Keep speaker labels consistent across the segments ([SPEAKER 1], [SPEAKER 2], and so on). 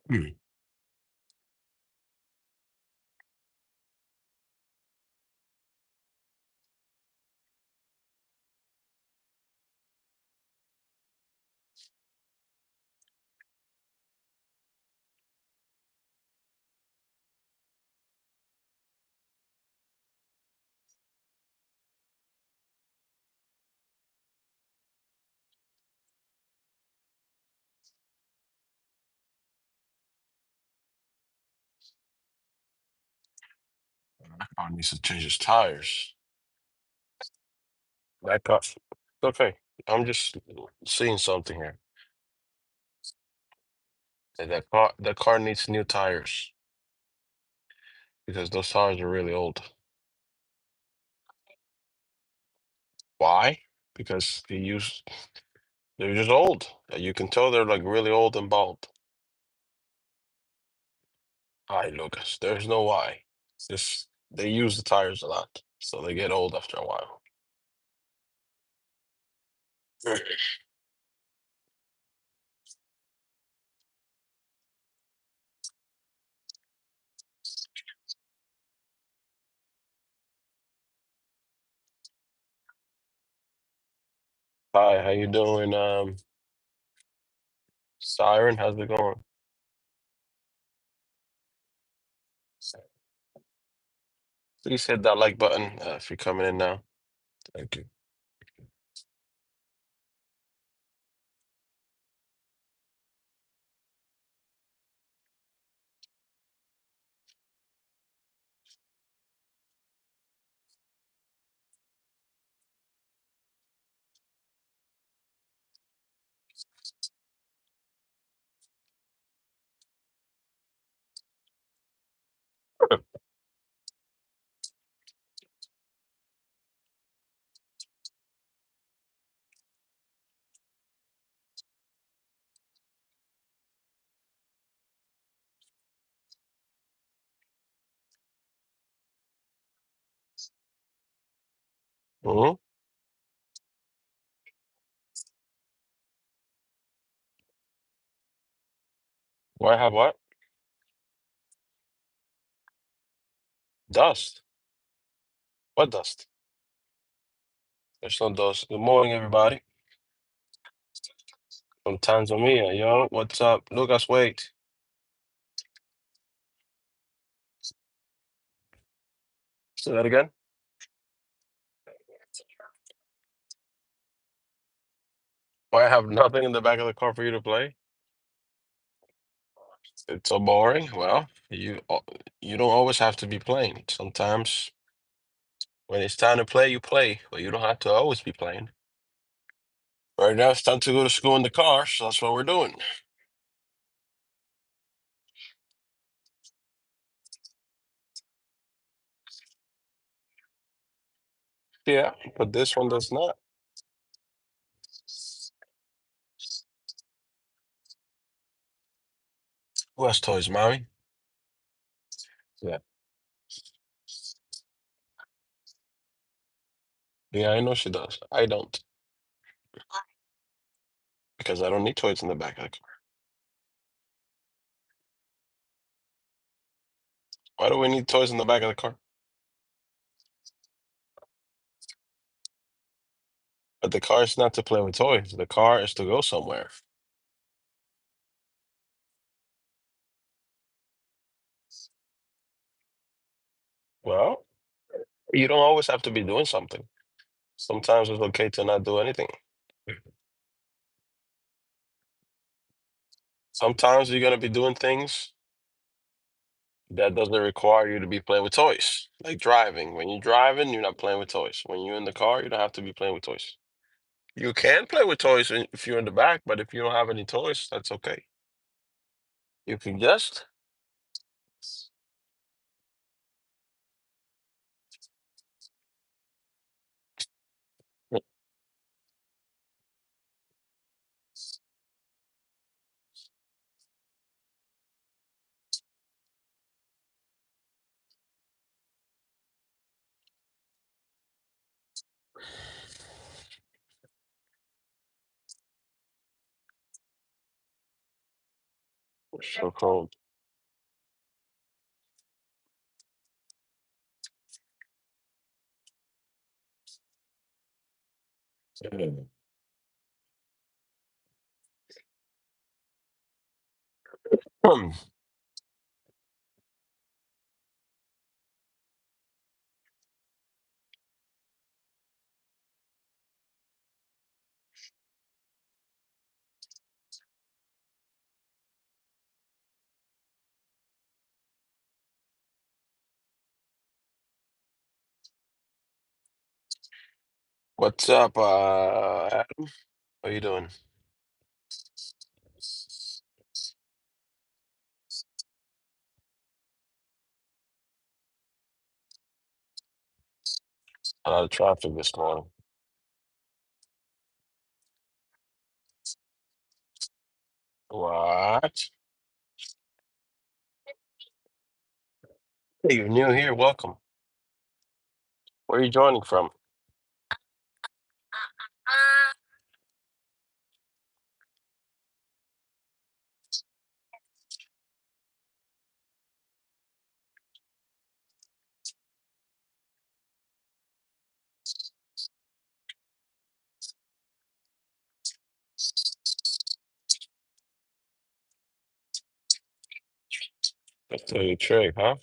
[SPEAKER 1] Hmm. That car needs to change his tires. That car. Okay. I'm just seeing something here. That car needs new tires because those tires are really old. Why? Because they're just old. You can tell they're like really old and bald. Hi, Lucas. There's no why. It's just they use the tires a lot, so they get old after a while. Hi, how you doing? Siren, how's it going? Please hit that like button if you're coming in now. Thank you. Hmm. Why have what? Dust. What dust? There's no dust. Good morning, everybody. From Tanzania, yo. What's up? Lucas, wait. Say that again. Why I have nothing in the back of the car for you to play? It's so boring. Well, you don't always have to be playing. Sometimes when it's time to play, you play, but you don't have to always be playing. Right now, it's time to go to school in the car, so that's what we're doing. Yeah, but this one does not. Who has toys, mommy? Yeah. Yeah, I know she does. I don't because I don't need toys in the back of the car. Why do we need toys in the back of the car? But the car is not to play with toys. The car is to go somewhere. Well, you don't always have to be doing something. Sometimes it's okay to not do anything. Sometimes you're gonna be doing things that doesn't require you to be playing with toys. Like driving. When you're driving, you're not playing with toys. When you're in the car, you don't have to be playing with toys. You can play with toys if you're in the back, but if you don't have any toys, that's okay. You can just. So cold. Mm. What's up, Adam? How you doing? A lot of traffic this morning. What? Hey, you're new here. Welcome. Where are you joining from? That's the trick, huh?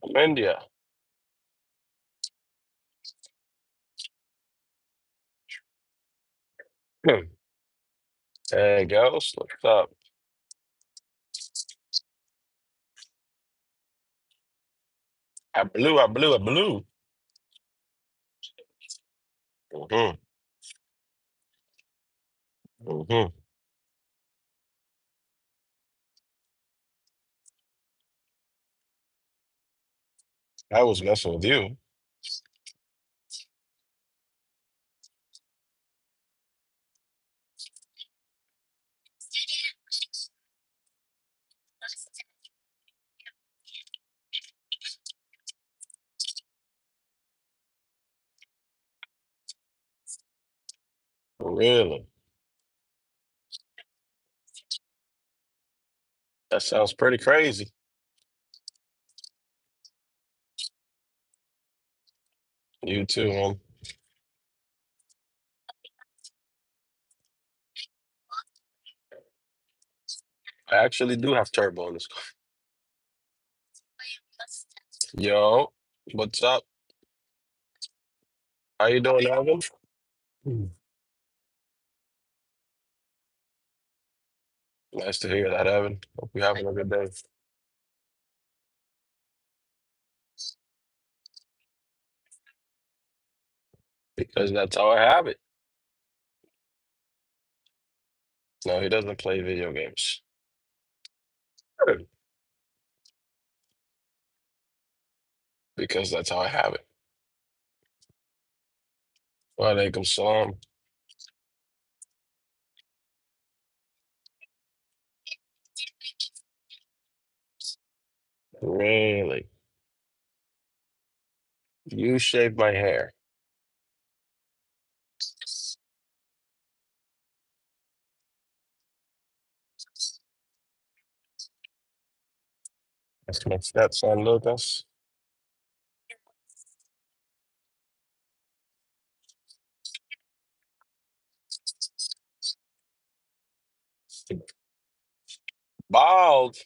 [SPEAKER 1] From India. Hmm. Hey, girls, what's up? I blew. Mm-hmm. Mm-hmm. I was messing with you. Really? That sounds pretty crazy. You too, man. I actually do have turbo in this car. Yo, what's up? How you doing, Alvin? Hmm. Nice to hear that, Evan. Hope you're having a good day. Because that's how I have it. No, he doesn't play video games. Good. Because that's how I have it. Walaikum salam. Really? You shaved my hair. That's my stepson, Lucas. Bald.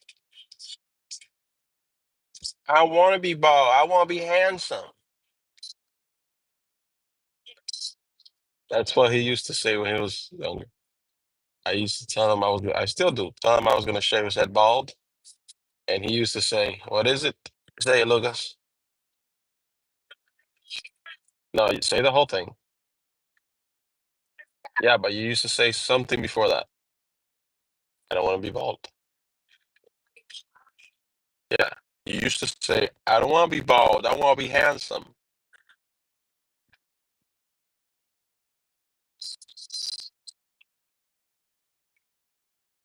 [SPEAKER 1] I want to be bald. I want to be handsome. That's what he used to say when he was younger. I used to tell him I was, I still do, tell him I was going to shave his head bald. And he used to say, "What is it? Say it, Lucas." No, you say the whole thing. Yeah, but you used to say something before that. I don't want to be bald. Yeah. You used to say, "I don't want to be bald. I want to be handsome."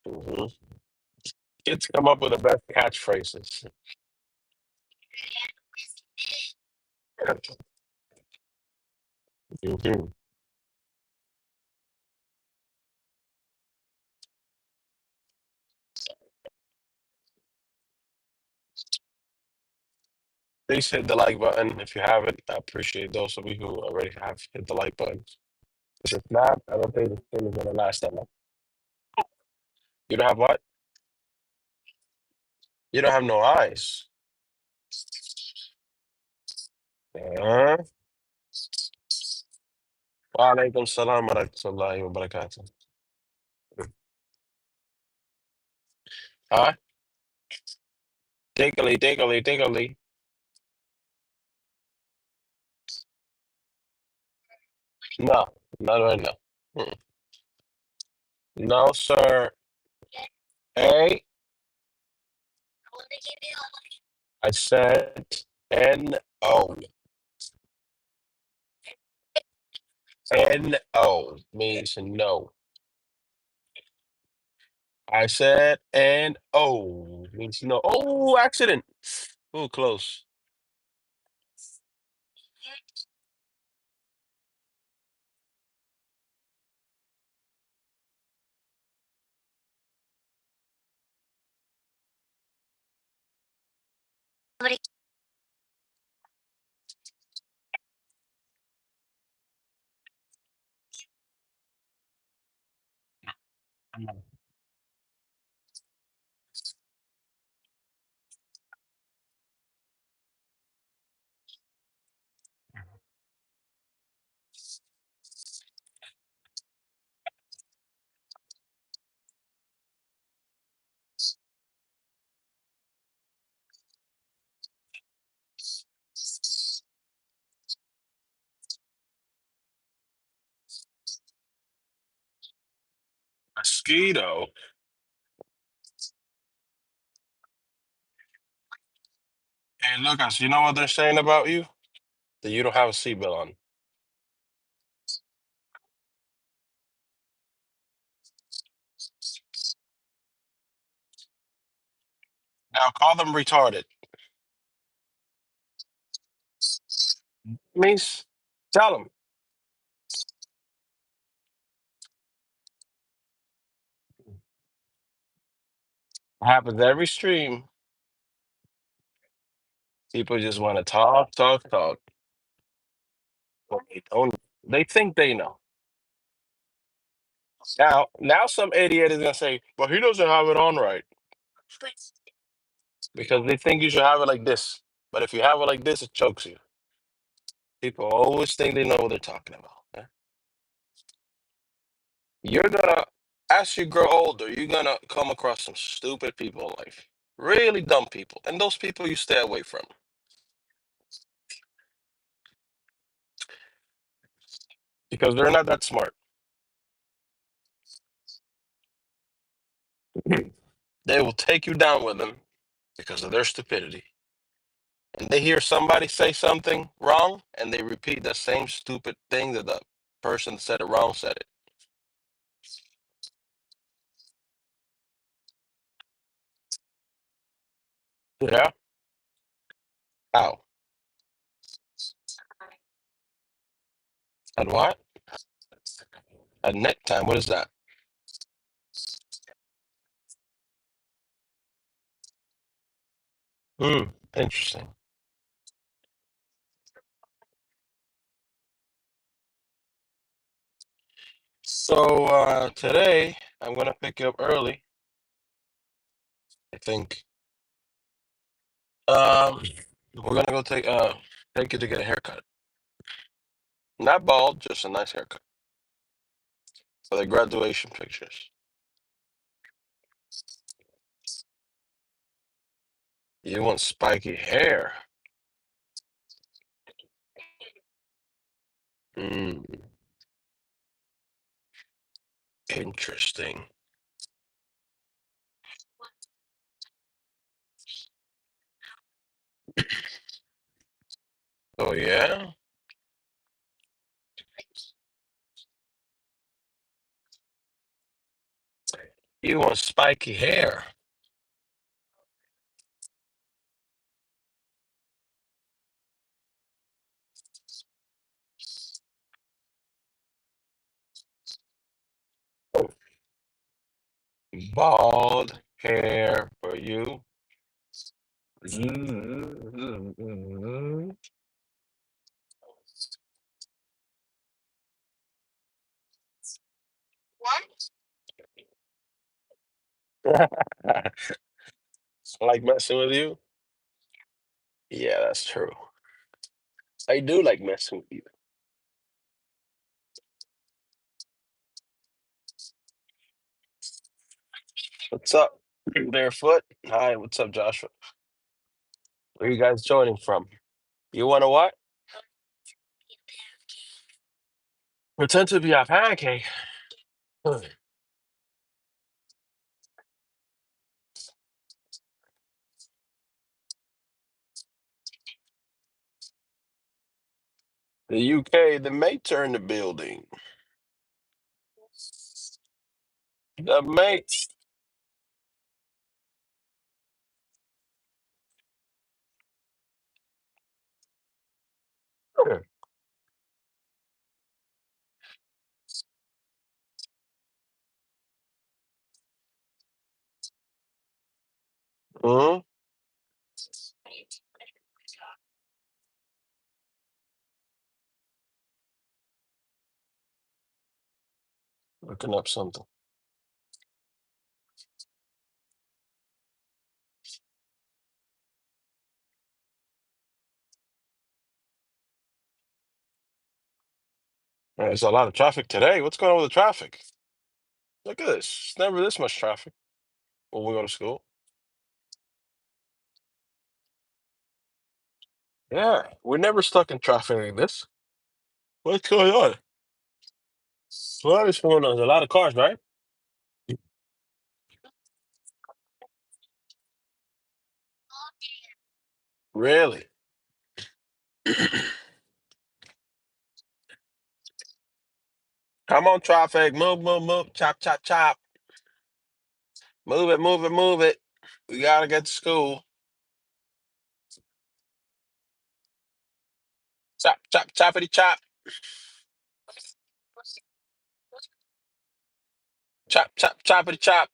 [SPEAKER 1] Hmm. Kids come up with the best catchphrases. Mhm. Please hit the like button if you haven't. I appreciate those of you who already have hit the like button. If not, I don't think this thing is gonna last that long. You don't have what? You don't have no eyes. Uh, Wa alaikum salam wa rahmatullahi wa barakatuh. Huh? Tickly, tickly, tickly. No, not right now. Mm. No, sir. Hey, I said N-O. N-O means no. I said N-O means no. Oh, accident. Oh, close. Mosquito. Hey, Lucas, you know what they're saying about you? That you don't have a seatbelt on. Now call them retarded. Means tell them. Happens every stream. People just want to talk, talk, talk. But they don't. They think they know. Now some idiot is gonna say, "Well, he doesn't have it on right," because they think you should have it like this. But if you have it like this, it chokes you. People always think they know what they're talking about. Yeah? You're gonna, as you grow older, you're gonna come across some stupid people in life, really dumb people, and those people you stay away from because they're not that smart. They will take you down with them because of their stupidity. And they hear somebody say something wrong, and they repeat the same stupid thing that the person said it wrong said it. Yeah. How? At what? At neck time. What is that? Hmm. Interesting. So today I'm gonna pick you up early. I think. Um, we're gonna go take you to get a haircut. Not bald, just a nice haircut for the graduation pictures. You want spiky hair? Hmm. Interesting. Oh yeah. You want spiky hair? Bald hair for you? I like messing with you. Yeah, that's true. I do like messing with you. What's up, Barefoot? Hi, what's up, Joshua? Where you guys joining from? You want to what? Pretend to be a pancake. The UK, the mates are in the building. The mates. Hmm. Looking up something. There's a lot of traffic today. What's going on with the traffic? Look at this. It's never this much traffic when we go to school. Yeah, we're never stuck in traffic like this. What's going on? What is going on? There's a lot of cars, right? Really? Come on, traffic. Move, move, move. Chop, chop, chop. Move it, move it, move it. We gotta get to school. Chop, chop, choppity chop. Chop, chop, choppity chop.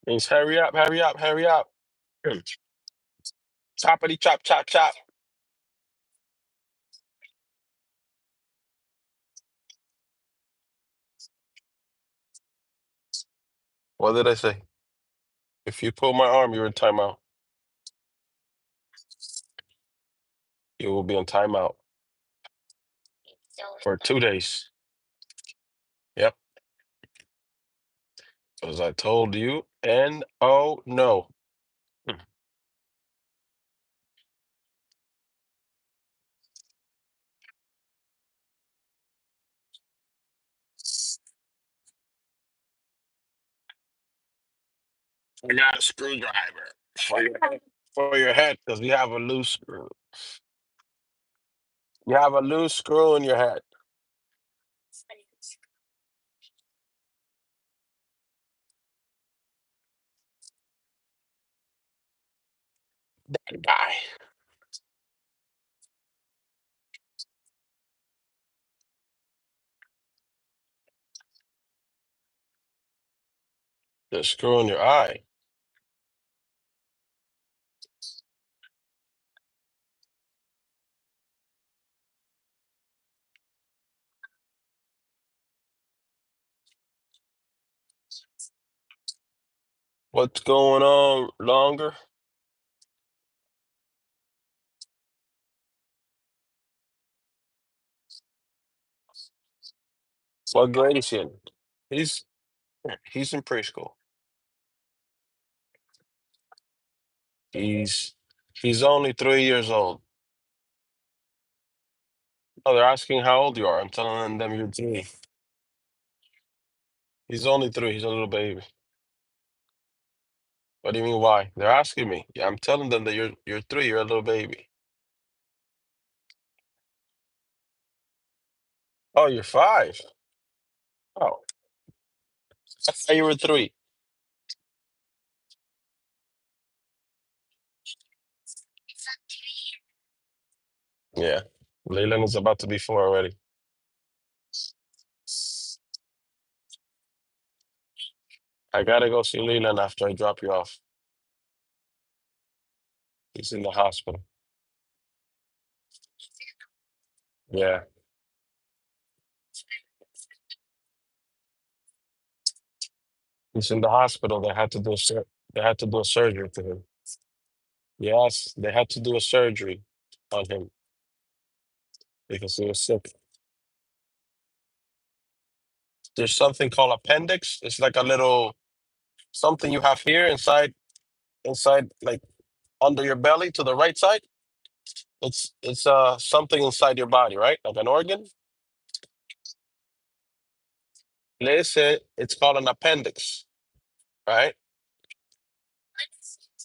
[SPEAKER 1] Means hurry up, hurry up, hurry up. Choppity chop, chop, chop. What did I say? If you pull my arm, you're in timeout. You will be in timeout for 2 days. Yep. As I told you. And oh no. Hmm. I got a screwdriver for your head because you have a loose screw. You have a loose screw in your head. That guy. The screw in your eye. What's going on longer? What grade is he in? He's he's in preschool. He's he's only 3 years old. Oh, they're asking how old you are. I'm telling them you're 3. He's only 3. He's a little baby. What do you mean why? They're asking me. Yeah, I'm telling them that you're 3. You're a little baby. Oh, you're 5. Oh, I thought you were 3. Yeah. Leland is about to be 4 already. I gotta go see Leland after I drop you off. He's in the hospital. Yeah, he's in the hospital. They had to do a surgery to him. Yes, they had to do a surgery on him because he was sick. There's something called appendix. It's like a little something you have here inside, like under your belly to the right side. It's something inside your body, right? Like an organ. Listen, it's called an appendix, right?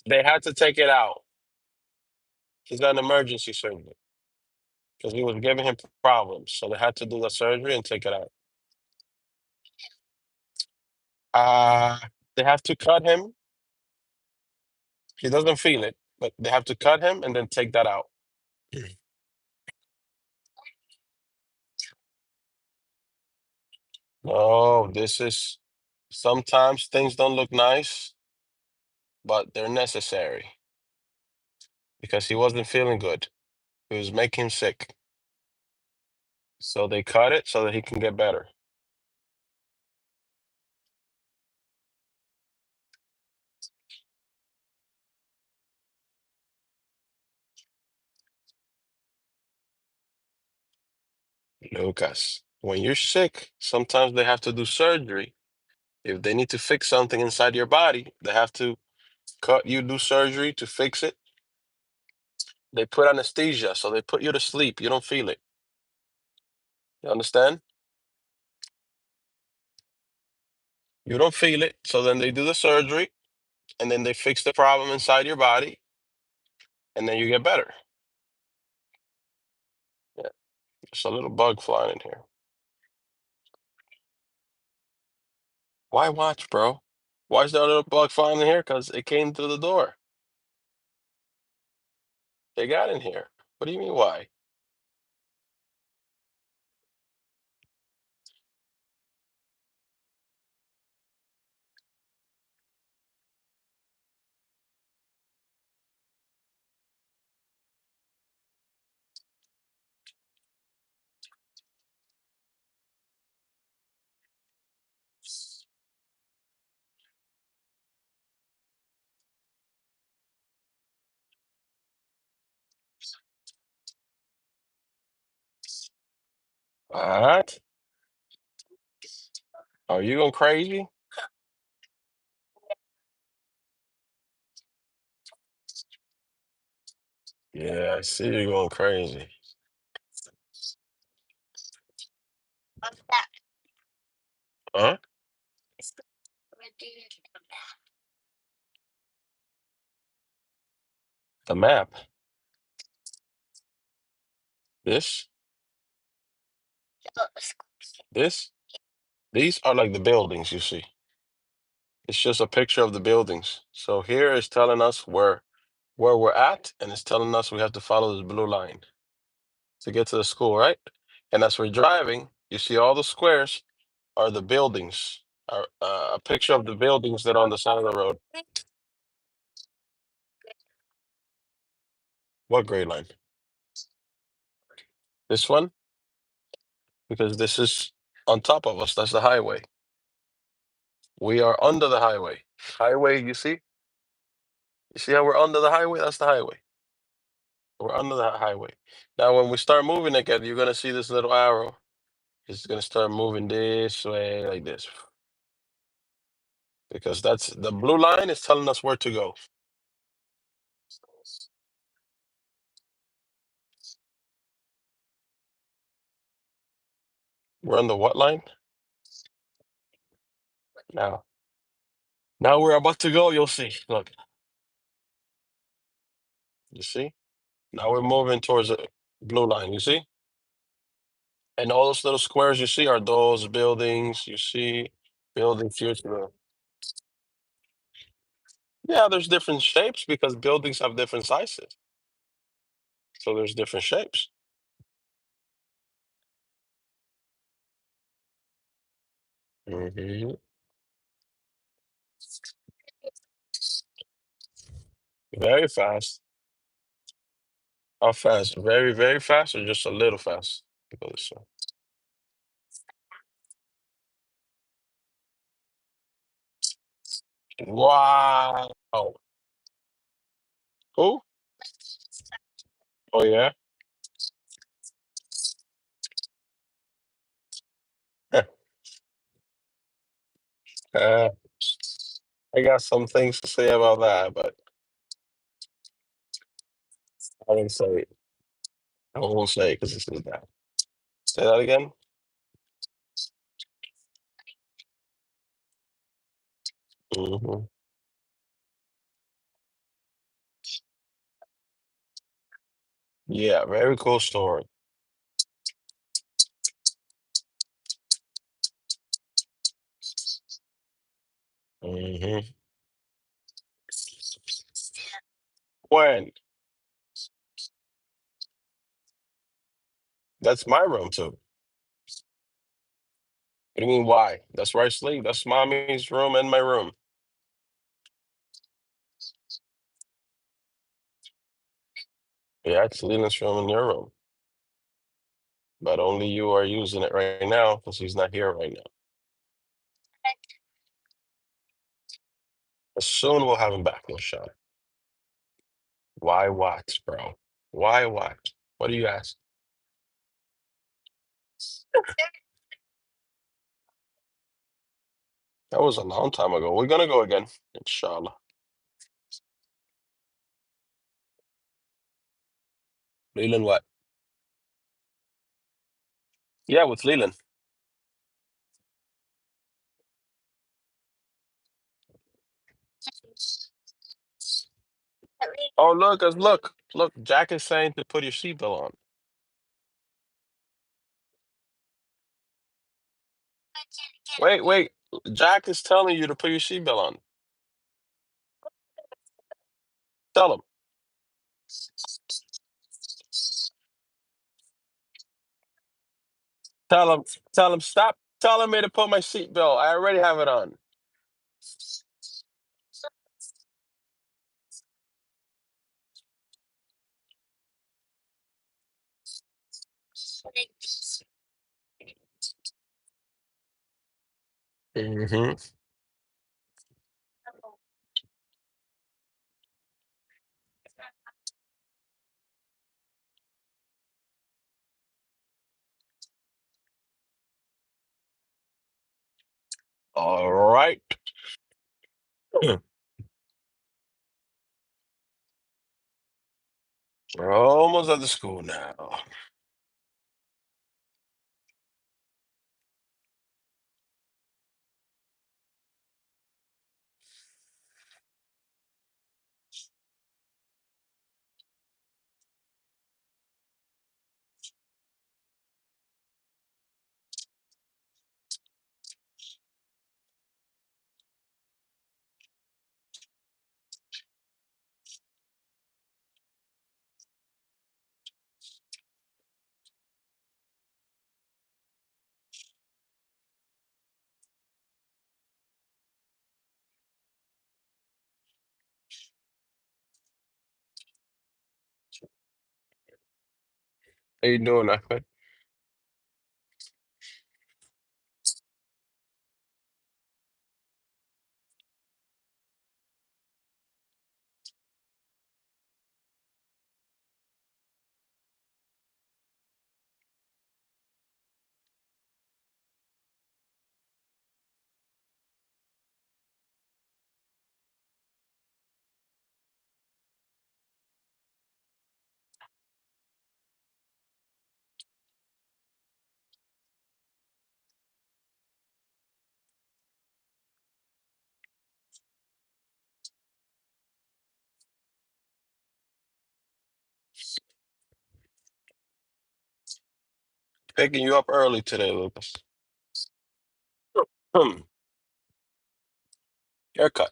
[SPEAKER 1] They had to take it out. He's got an emergency surgery because he was giving him problems. So they had to do the surgery and take it out. Uh, they have to cut him. He doesn't feel it, but they have to cut him and then take that out. Oh, this is sometimes things don't look nice, but they're necessary because he wasn't feeling good. It was making him sick. So they cut it so that he can get better. Lucas, when you're sick, sometimes they have to do surgery. If they need to fix something inside your body, they have to cut you, do surgery to fix it. They put anesthesia, so they put you to sleep. You don't feel it. You understand? You don't feel it. So then they do the surgery and then they fix the problem inside your body and then you get better. Yeah. There's a little bug flying in here. Why watch, bro? Why is there a little bug flying in here? Because it came through the door. They got in here. What do you mean, why? What? Are you going crazy? Yeah, I see you going crazy. Huh? The map. This? This? These are like the buildings you see. It's just a picture of the buildings. So here is telling us where we're at, and it's telling us we have to follow this blue line to get to the school, right? And as we're driving, you see all the squares are the buildings, are a picture of the buildings that are on the side of the road. What grade line? This one? Because this is on top of us. That's the highway. We are under the highway. Highway, you see? You see how we're under the highway? That's the highway. We're under the highway. Now, when we start moving again, you're going to see this little arrow. It's going to start moving this way, like this. Because that's the blue line is telling us where to go. We're on the what line? Now. Now we're about to go. You'll see. Look, you see? Now we're moving towards the blue line. You see? And all those little squares you see are those buildings. You see buildings here to the. Yeah, there's different shapes because buildings have different sizes. So there's different shapes. Hmm. Very fast. How fast? Very, very fast, or just a little fast? Because, wow. Who? Oh yeah. Uh, I got some things to say about that, but I didn't say it. I won't say it because this is bad. Say that again. Hmm. Yeah, very cool story. Hmm. When? That's my room too. What do you mean why? That's where I sleep. That's mommy's room and my room. Yeah, it's Leland's room and your room. But only you are using it right now because he's not here right now. But soon we'll have him back, no shot. Why what, bro? Why what? What do you ask? That was a long time ago. We're gonna go again, inshallah. Leland, what? Yeah, with Leland. Oh, look. Jack is saying to put your seatbelt on. Wait. Jack is telling you to put your seatbelt on. Tell him. Tell him. Tell him. Stop telling me to put my seatbelt. I already have it on. Hmm. All right. We're almost at the school now. How you doing, Ahmed? Picking you up early today, Lucas. Hmm. Haircut.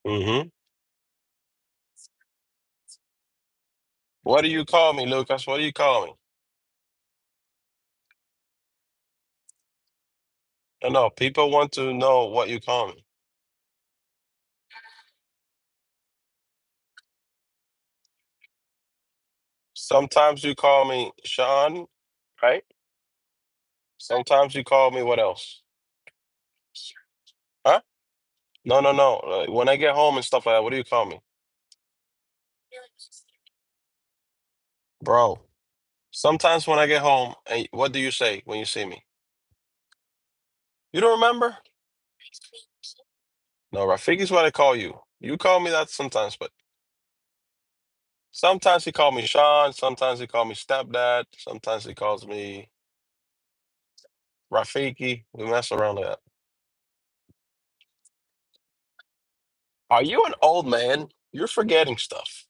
[SPEAKER 1] Hmm. What do you call me, Lucas? What do you call me? No, people want to know what you call me. Sometimes you call me Shawn, right? Sometimes you call me what else? Huh? No, no, no. When I get home and stuff like that, what do you call me? Bro. Sometimes when I get home, and what do you say when you see me? You don't remember? No, Rafiki is what I call you. You call me that sometimes, but sometimes he call me Sean. Sometimes he call me stepdad. Sometimes he calls me Rafiki. We mess around like that. Are you an old man? You're forgetting stuff.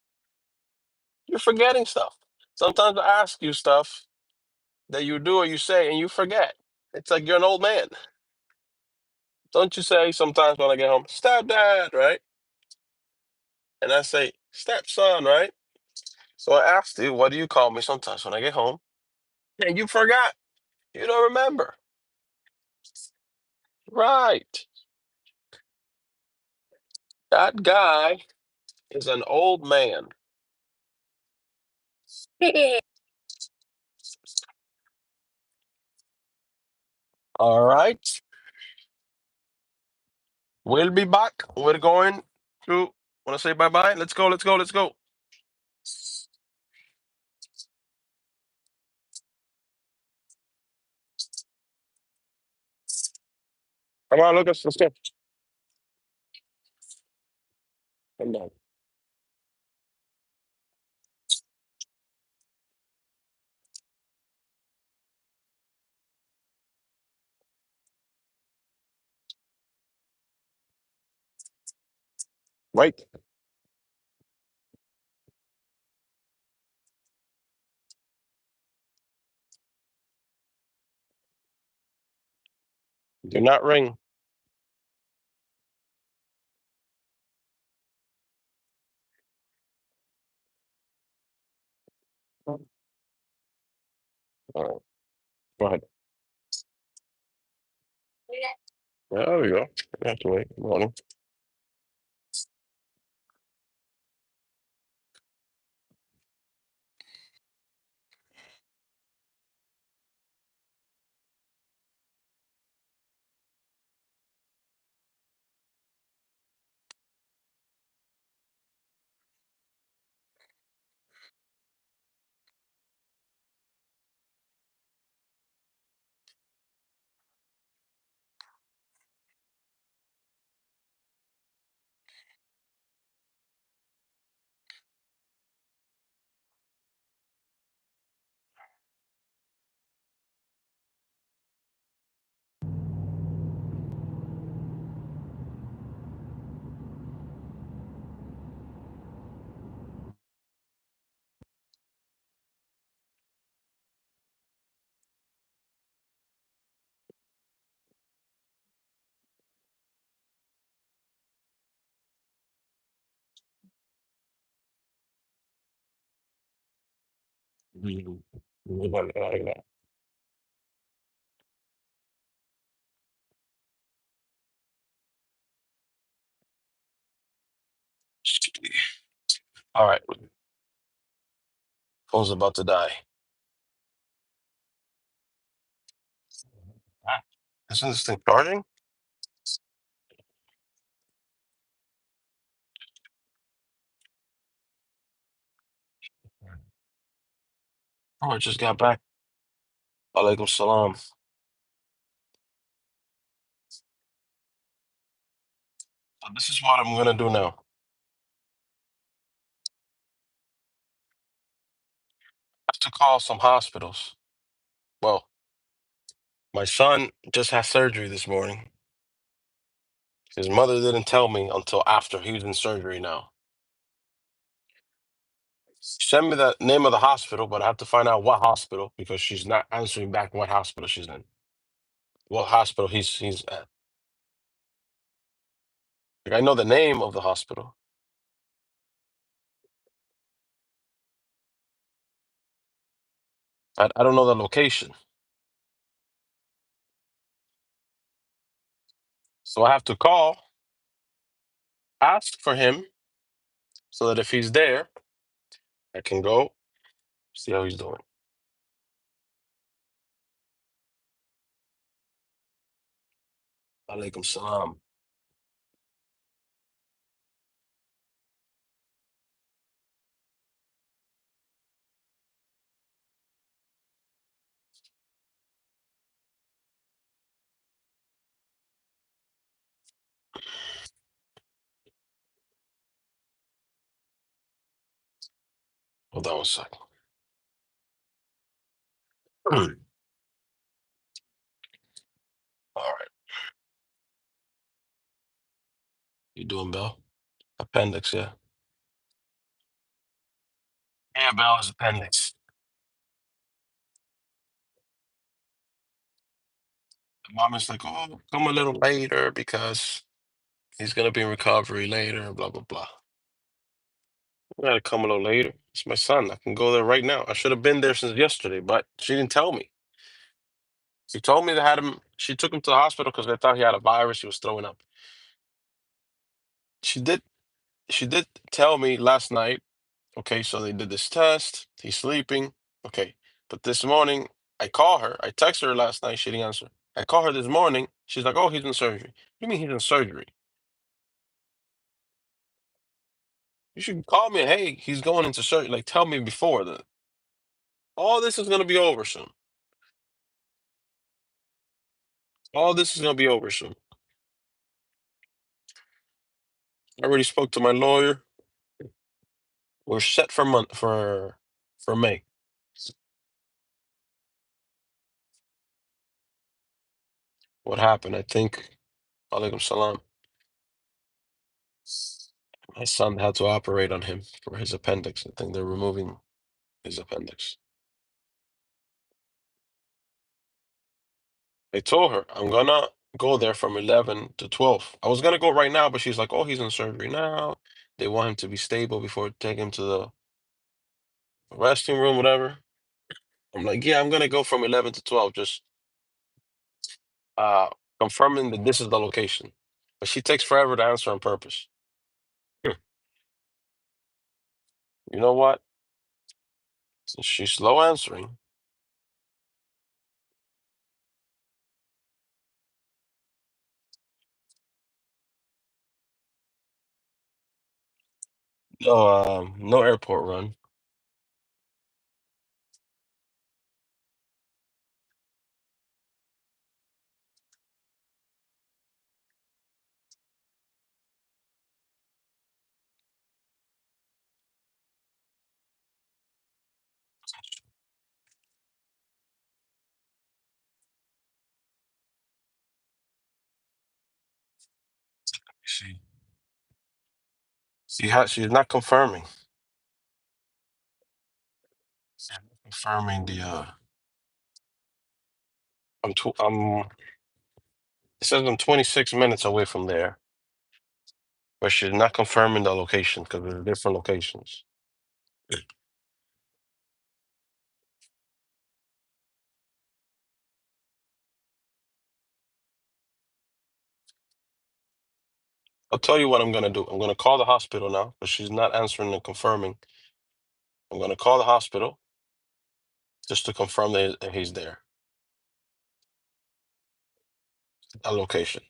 [SPEAKER 1] You're forgetting stuff. Sometimes I ask you stuff that you do or you say, and you forget. It's like you're an old man. Don't you say sometimes when I get home, stepdad, right? And I say stepson, right? So I asked you, what do you call me sometimes when I get home? And you forgot. You don't remember. Right. That guy is an old man. All right. We'll be back. We're going to want to say bye bye. Let's go. Let's go. Let's go. Come on, Lucas. Let's go. Come down. Wait. Do not ring. All right. Go ahead. There we go. You have to wait. Good morning. Mhm. Like that. All right. Phone's about to die. Ah, isn't this thing charging? Oh, I just got back. Alaikum salam. So this is what I'm gonna do now. I have to call some hospitals. Well, my son just had surgery this morning. His mother didn't tell me until after he was in surgery now. Send me the name of the hospital, but I have to find out what hospital because she's not answering back what hospital she's in. What hospital he's at. Like I know the name of the hospital. I don't know the location. So I have to call, ask for him so that if he's there, I can go See how he's doing. Alaikum salam. Hold on one second. All right. You doing, Bill? Appendix, yeah. Yeah, Bill, his appendix. Mom is like, oh, come a little later because he's gonna be in recovery later, blah blah blah. I gotta come a little later. It's my son. I can go there right now. I should have been there since yesterday, but she didn't tell me. She told me they had him. She took him to the hospital because they thought he had a virus. He was throwing up. She did. She did tell me last night. Okay, so they did this test. He's sleeping. Okay, but this morning I call her. I texted her last night. She didn't answer. I call her this morning. She's like, "Oh, he's in surgery." What do you mean he's in surgery? You should call me. Hey, he's going into surgery. Like, tell me before that. All this is gonna be over soon. All this is gonna be over soon. I already spoke to my lawyer. We're set for for May. What happened? I think. Alaikum salam. My son had to operate on him for his appendix. I think they're removing his appendix. I told her I'm gonna go there from 11 to 12. I was gonna go right now, but she's like, "Oh, he's in surgery now. They want him to be stable before taking him to the resting room, whatever." I'm like, "Yeah, I'm gonna go from 11 to 12, just uh confirming that this is the location." But she takes forever to answer on purpose. Hmm. You know what? Since she's slow answering, no airport run. She she's not confirming. She's not confirming the I'm it says I'm 26 minutes away from there, but she's not confirming the location because there's different locations. I'll tell you what I'm gonna do. I'm gonna call the hospital now, but she's not answering and confirming. I'm gonna call the hospital just to confirm that he's there. A location.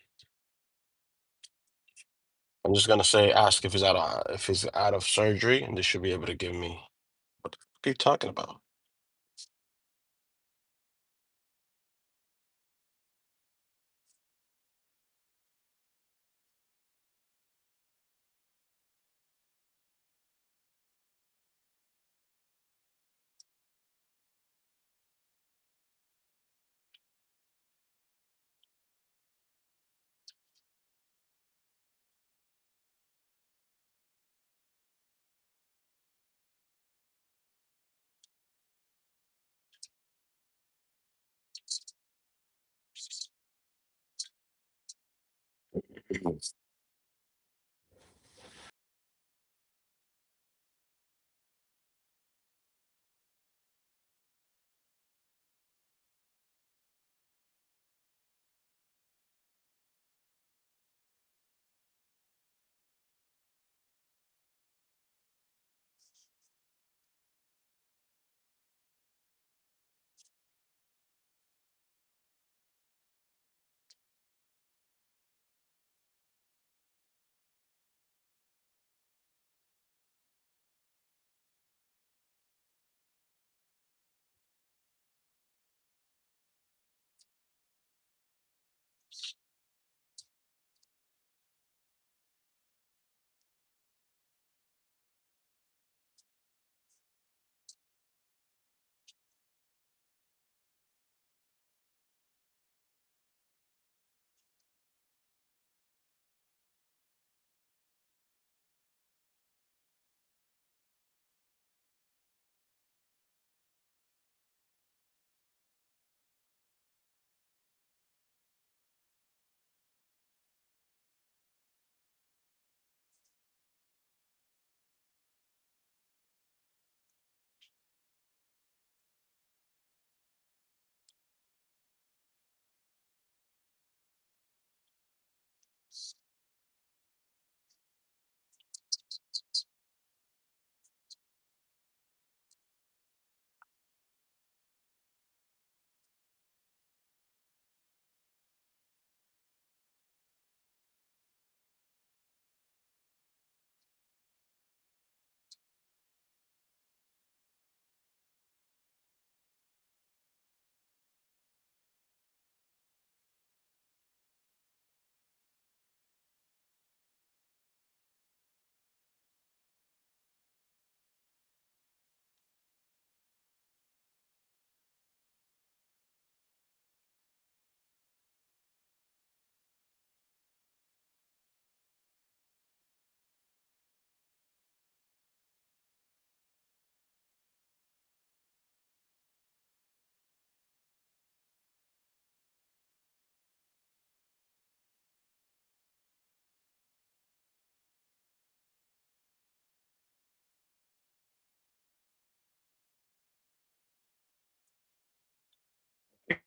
[SPEAKER 1] I'm just gonna say, ask if he's out of surgery, and they should be able to give me. What the fuck are you talking about?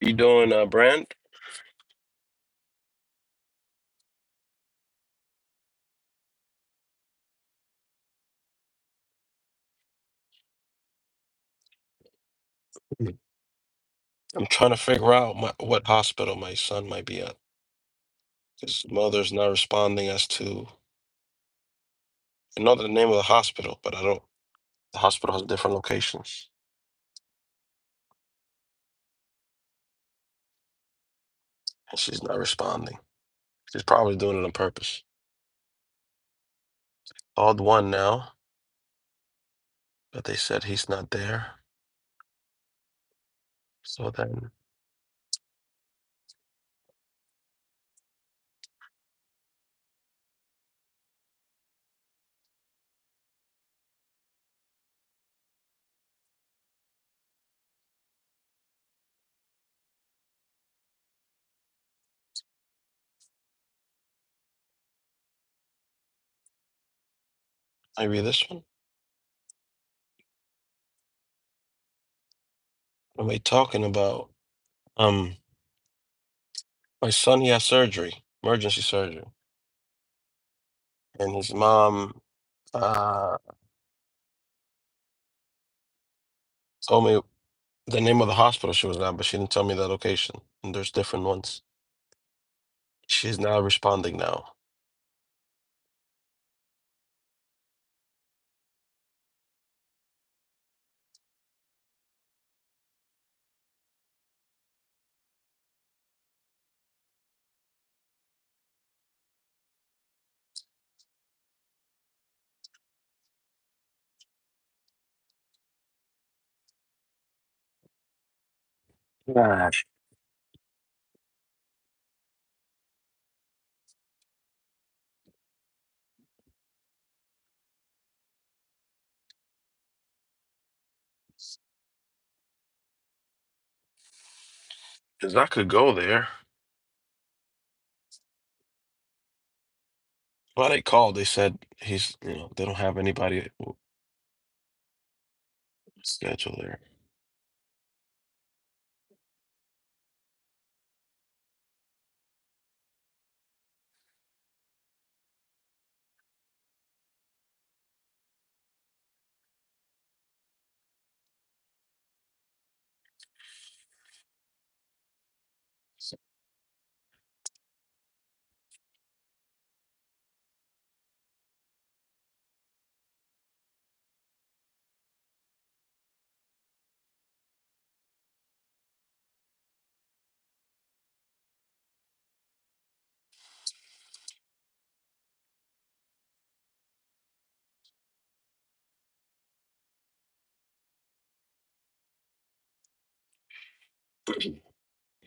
[SPEAKER 1] You doing brand? Mm. I'm trying to figure out what hospital my son might be at. His mother's not responding as to. I know the name of the hospital, but I don't. The hospital has different locations, and she's not responding. She's probably doing it on purpose. Called one now, but they said he's not there. So then maybe this one. What am I talking about? Um, my son, he has surgery, emergency surgery, and his mom uh told me the name of the hospital she was at, but she didn't tell me the location. And there's different ones. She's now responding now. Gosh. Because I could go there. Well, they called. They said they don't have anybody scheduled there.